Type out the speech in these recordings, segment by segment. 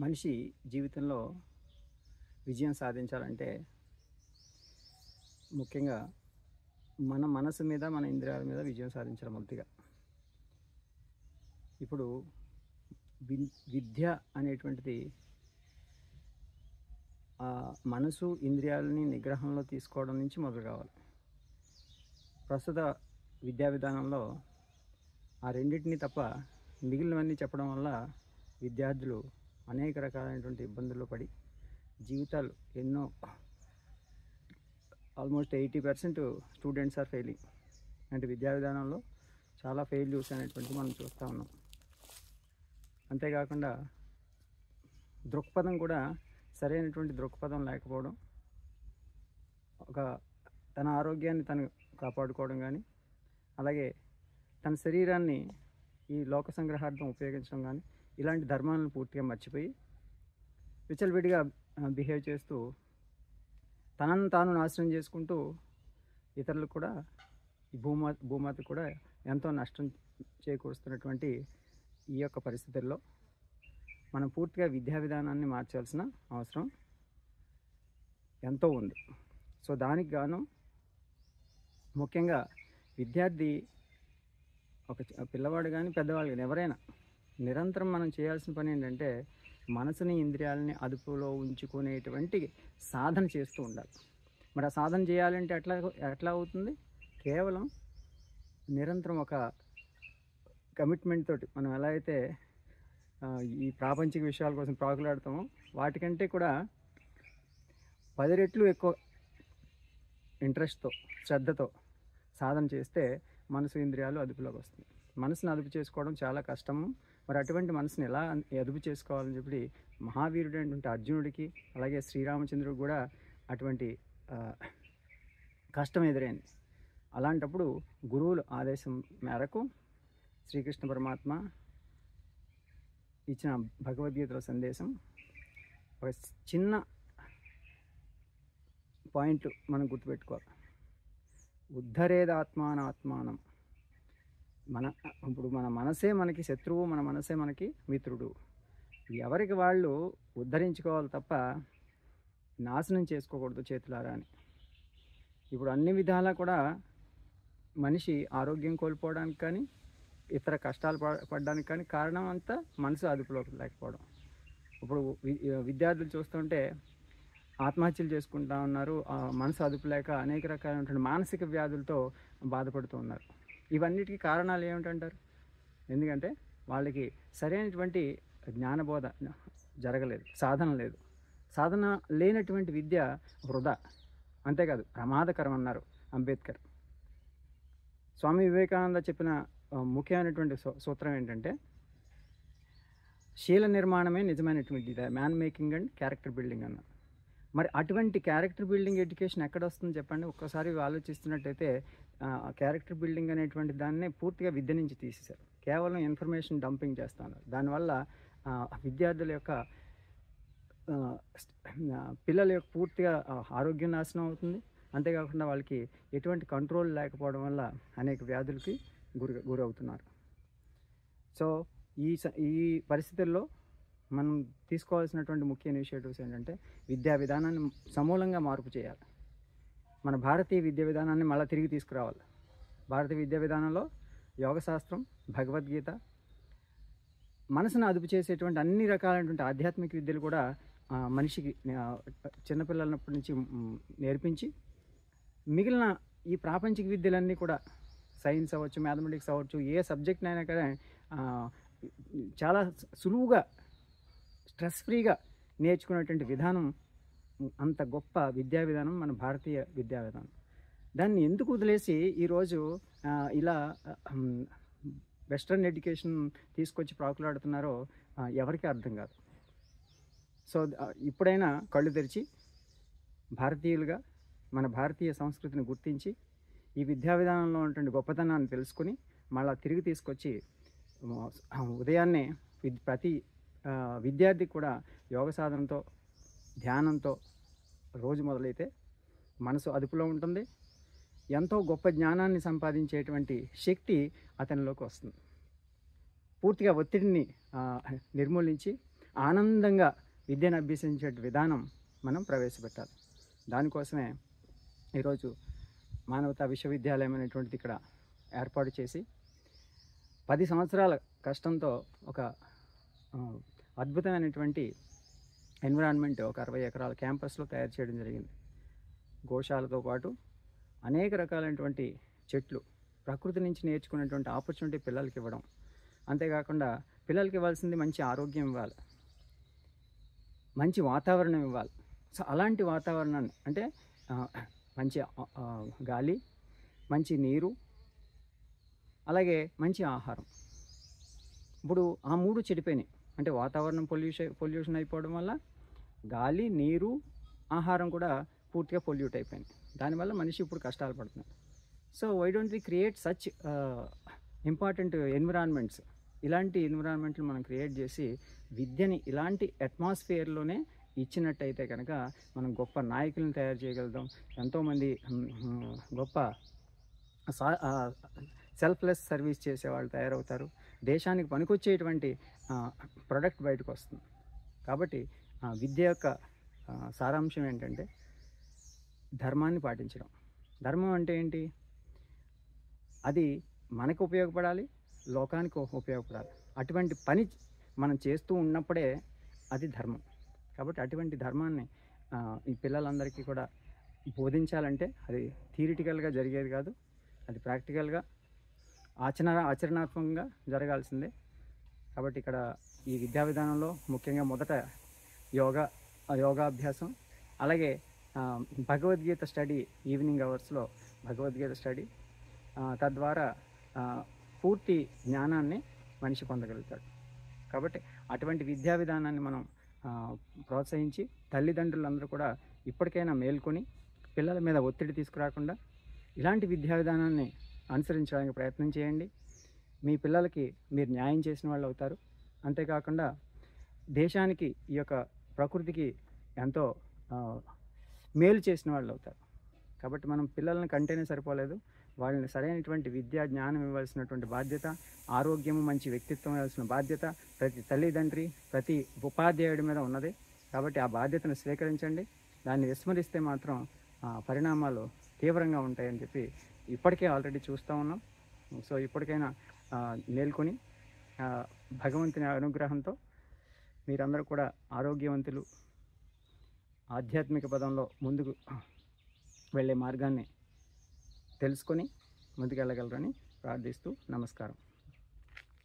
మనిషి జీవితంలో విజయం సాధించాలంటే ముఖ్యంగా మన మనసు మీద మన ఇంద్రియాల మీద విజయం సాధించడం మొదటిగా. ఇప్పుడు విద్య అనేటువంటిది మనసు ఇంద్రియాలని నిగ్రహంలో తీసుకోవడం నుంచి మొదలు కావాలి. ప్రస్తుత విద్యా విధానంలో ఆ రెండింటిని తప్ప మిగిలినవన్నీ చెప్పడం వల్ల విద్యార్థులు అనేక రకాలైనటువంటి ఇబ్బందుల్లో పడి జీవితాలు ఎన్నో ఆల్మోస్ట్ 80% స్టూడెంట్స్ ఆర్ ఫెయిలింగ్. అంటే విద్యా విధానంలో చాలా ఫెయిల్యూర్స్ అనేటువంటి మనం చూస్తూ ఉన్నాం. అంతేకాకుండా దృక్పథం కూడా సరైనటువంటి దృక్పథం లేకపోవడం, తన ఆరోగ్యాన్ని తను కాపాడుకోవడం కానీ, అలాగే తన శరీరాన్ని ఈ లోక సంగ్రహార్థం ఉపయోగించడం కానీ, ఇలాంటి ధర్మాలను పూర్తిగా మర్చిపోయి విచ్చలవిడిగా బిహేవ్ చేస్తూ తనను తాను నాశనం చేసుకుంటూ ఇతరులకు కూడా ఈ భూమాత కూడా ఎంతో నష్టం చేకూరుస్తున్నటువంటి ఈ యొక్క పరిస్థితుల్లో మనం పూర్తిగా విద్యా విధానాన్ని మార్చాల్సిన అవసరం ఎంతో ఉంది. సో దానికి గాను ముఖ్యంగా విద్యార్థి, ఒక పిల్లవాడు కానీ పెద్దవాళ్ళు కానీ ఎవరైనా నిరంతరం మనం చేయాల్సిన పని ఏంటంటే మనసుని ఇంద్రియాలని అదుపులో ఉంచుకునేటువంటి సాధన చేస్తూ ఉండాలి. మరి ఆ సాధన చేయాలంటే ఎట్లా అవుతుంది? కేవలం నిరంతరం ఒక కమిట్మెంట్ తోటి మనం ఎలా అయితే ఈ ప్రాపంచిక విషయాల కోసం ప్రాకులాడతామో వాటికంటే కూడా 10 రెట్లు ఎక్కువ ఇంట్రెస్ట్తో, శ్రద్ధతో సాధన చేస్తే మనసు ఇంద్రియాలు అదుపులోకి వస్తుంది. మనసుని అదుపు చేసుకోవడం చాలా కష్టము. మరి అటువంటి మనసుని ఎలా అదుపు చేసుకోవాలని చెప్పి మహావీరుడు అయినటువంటి అర్జునుడికి, అలాగే శ్రీరామచంద్రుడికి కూడా అటువంటి కష్టం ఎదురైంది. అలాంటప్పుడు గురువుల ఆదేశం మేరకు శ్రీకృష్ణ పరమాత్మ ఇచ్చిన భగవద్గీతలో సందేశం, ఒక చిన్న పాయింట్ మనం గుర్తుపెట్టుకోవాలి. ఉద్ధరేదాత్మానాత్మానం. ఇప్పుడు మన మనసే మనకి శత్రువు, మన మనసే మనకి మిత్రుడు. ఎవరికి వాళ్ళు ఉద్ధరించుకోవాలి తప్ప నాశనం చేసుకోకూడదు చేతులారా అని. ఇప్పుడు అన్ని విధాలా కూడా మనిషి ఆరోగ్యం కోల్పోవడానికి కానీ, ఇతర కష్టాలు పడడానికి కానీ కారణం అంతా మనసు అదుపులోకి లేకపోవడం. ఇప్పుడు విద్యార్థులు చూస్తుంటే ఆత్మహత్యలు చేసుకుంటా ఉన్నారు. మనసు అదుపు లేక అనేక రకాలైనటువంటి మానసిక వ్యాధులతో బాధపడుతూ ఉన్నారు. ఇవన్నిటికీ కారణాలు ఏమిటంటారు? ఎందుకంటే వాళ్ళకి సరైనటువంటి జ్ఞానబోధ జరగలేదు, సాధన లేదు. సాధన లేనటువంటి విద్య వృధా, అంతేకాదు ప్రమాదకరం అన్నారు అంబేద్కర్. స్వామి వివేకానంద చెప్పిన ముఖ్యమైనటువంటి సూత్రం ఏంటంటే, శీల నిర్మాణమే నిజమైనటువంటి man making and character building అన్నారు. మరి అటువంటి క్యారెక్టర్ బిల్డింగ్ ఎడ్యుకేషన్ ఎక్కడ వస్తుంది చెప్పండి? ఒక్కసారి ఆలోచిస్తున్నట్టయితే క్యారెక్టర్ బిల్డింగ్ అనేటువంటి దాన్నే పూర్తిగా విద్య నుంచి తీసేశారు. కేవలం ఇన్ఫర్మేషన్ డంపింగ్ చేస్తున్నారు. దానివల్ల విద్యార్థుల యొక్క పిల్లల యొక్క పూర్తిగా ఆరోగ్యం నాశనం అవుతుంది. అంతేకాకుండా వాళ్ళకి ఎటువంటి కంట్రోల్ లేకపోవడం వల్ల అనేక వ్యాధులకి గురవుతున్నారు. సో ఈ పరిస్థితుల్లో మనం తీసుకోవాల్సినటువంటి ముఖ్య ఇనిషియేటివ్స్ ఏంటంటే, విద్యా విధానాన్ని సమూలంగా మార్పు చేయాలి. మన భారతీయ విద్యా విధానాన్ని మళ్ళీ తిరిగి తీసుకురావాలి. భారతీయ విద్యా విధానంలో యోగశాస్త్రం, భగవద్గీత, మనసును అదుపు చేసేటువంటి అన్ని రకాలైనటువంటి ఆధ్యాత్మిక విద్యలు కూడా మనిషికి చిన్నపిల్లలప్పటి నుంచి నేర్పించి, మిగిలిన ఈ ప్రాపంచిక విద్యలన్నీ కూడా సైన్స్ అవ్వచ్చు, మ్యాథమెటిక్స్ అవ్వచ్చు, ఏ సబ్జెక్ట్నైనా కానీ చాలా సులువుగా స్ట్రెస్ ఫ్రీగా నేర్చుకునేటువంటి విధానం, అంత గొప్ప విద్యా విధానం మన భారతీయ విద్యా విధానం. దాన్ని ఎందుకు వదిలేసి ఈరోజు ఇలా వెస్ట్రన్ ఎడ్యుకేషన్ తీసుకొచ్చి ప్రాకులాడుతున్నారో ఎవరికీ అర్థం కాదు. సో ఇప్పుడైనా కళ్ళు తెరిచి భారతీయులుగా మన భారతీయ సంస్కృతిని గుర్తించి ఈ విద్యా విధానంలో ఉన్నటువంటి గొప్పతనాన్ని తెలుసుకుని మళ్ళీ తిరిగి తీసుకొచ్చి ఉదయాన్నే ప్రతి విద్యార్థికి కూడా యోగ సాధనతో, ధ్యానంతో రోజు మొదలైతే మనసు అదుపులో ఉంటుంది. ఎంతో గొప్ప జ్ఞానాన్ని సంపాదించేటువంటి శక్తి అతనిలోకి వస్తుంది. పూర్తిగా ఒత్తిడిని నిర్మూలించి ఆనందంగా విద్యను అభ్యసించే విధానం మనం ప్రవేశపెట్టాలి. దానికోసమే ఈరోజు మానవతా విశ్వవిద్యాలయం అనేటువంటిది ఇక్కడ ఏర్పాటు చేసి 10 సంవత్సరాల కష్టంతో ఒక అద్భుతమైనటువంటి ఎన్విరాన్మెంట్ ఒక 60 ఎకరాల క్యాంపస్లో తయారు చేయడం జరిగింది. గోశాలతో పాటు అనేక రకాలైనటువంటి చెట్లు, ప్రకృతి నుంచి నేర్చుకునేటువంటి ఆపర్చునిటీ పిల్లలకి ఇవ్వడం. అంతేకాకుండా పిల్లలకి ఇవ్వాల్సింది మంచి ఆరోగ్యం ఇవ్వాలి, మంచి వాతావరణం ఇవ్వాలి. సో అలాంటి వాతావరణాన్ని అంటే మంచి గాలి, మంచి నీరు, అలాగే మంచి ఆహారం. ఇప్పుడు ఆ 3 చెడిపోయినాయి. అంటే వాతావరణం పొల్యూషన్ అయిపోవడం వల్ల గాలి, నీరు, ఆహారం కూడా పూర్తిగా పొల్యూట్ అయిపోయింది. దానివల్ల మనిషి ఇప్పుడు కష్టాలు పడుతున్నాడు. So why don't we create such important environments? ఇలాంటి ఎన్విరాన్మెంట్లు మనం క్రియేట్ చేసి విద్యని ఇలాంటి అట్మాస్ఫియర్లోనే ఇచ్చినట్టయితే కనుక మనం గొప్ప నాయకులను తయారు చేయగలుగుతాం. ఎంతోమంది గొప్ప సెల్ఫ్లెస్ సర్వీస్ చేసేవాళ్ళు తయారవుతారు. దేశానికి పనికొచ్చేటువంటి ప్రొడక్ట్ బయటకు వస్తుంది. కాబట్టి విద్య యొక్క సారాంశం ఏంటంటే ధర్మాన్ని పాటించడం. ధర్మం అంటే ఏంటి? అది మనకు ఉపయోగపడాలి, లోకానికి ఉపయోగపడాలి. అటువంటి పని మనం చేస్తూ ఉన్నప్పుడే అది ధర్మం. కాబట్టి అటువంటి ధర్మాన్ని ఈ పిల్లలందరికీ కూడా బోధించాలంటే అది థియరిటికల్గా జరిగేది కాదు, అది ప్రాక్టికల్గా ఆచరణాత్మకంగా జరగాల్సిందే. కాబట్టి ఇక్కడ ఈ విద్యా విధానంలో ముఖ్యంగా మొదట యోగాభ్యాసం, అలాగే భగవద్గీత స్టడీ, ఈవినింగ్ అవర్స్లో భగవద్గీత స్టడీ, తద్వారా పూర్తి జ్ఞానాన్ని మనిషి పొందగలుగుతాడు. కాబట్టి అటువంటి విద్యా విధానాన్ని మనం ప్రోత్సహించి తల్లిదండ్రులందరూ కూడా ఇప్పటికైనా మేల్కొని పిల్లల మీద ఒత్తిడి తీసుకురాకుండా ఇలాంటి విద్యా విధానాన్ని అనుసరించడానికి ప్రయత్నం చేయండి. మీ పిల్లలకి మీరు న్యాయం చేసిన వాళ్ళు అవుతారు. అంతేకాకుండా దేశానికి, ఈ యొక్క ప్రకృతికి ఎంతో మేలు చేసిన వాళ్ళు అవుతారు. కాబట్టి మనం పిల్లల్ని కంటేనే సరిపోలేదు, వాళ్ళని సరైనటువంటి విద్యా జ్ఞానం ఇవ్వాల్సినటువంటి బాధ్యత, ఆరోగ్యము, మంచి వ్యక్తిత్వం ఇవ్వాల్సిన బాధ్యత ప్రతి తల్లిదండ్రి, ప్రతి ఉపాధ్యాయుడి మీద ఉన్నది. కాబట్టి ఆ బాధ్యతను స్వీకరించండి. దాన్ని విస్మరిస్తే మాత్రం పరిణామాలు తీవ్రంగా ఉంటాయని చెప్పి ఇప్పటికే ఆల్రెడీ చూస్తూ ఉన్నాం. సో ఇప్పటికైనా మేల్కొని భగవంతుని అనుగ్రహంతో మీరందరూ కూడా ఆరోగ్యవంతులు, ఆధ్యాత్మిక పదంలో ముందుకు వెళ్ళే మార్గాన్ని తెలుసుకొని ముందుకెళ్ళగలరని ప్రార్థిస్తూ నమస్కారం.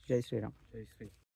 జై శ్రీరామ్. జై శ్రీ.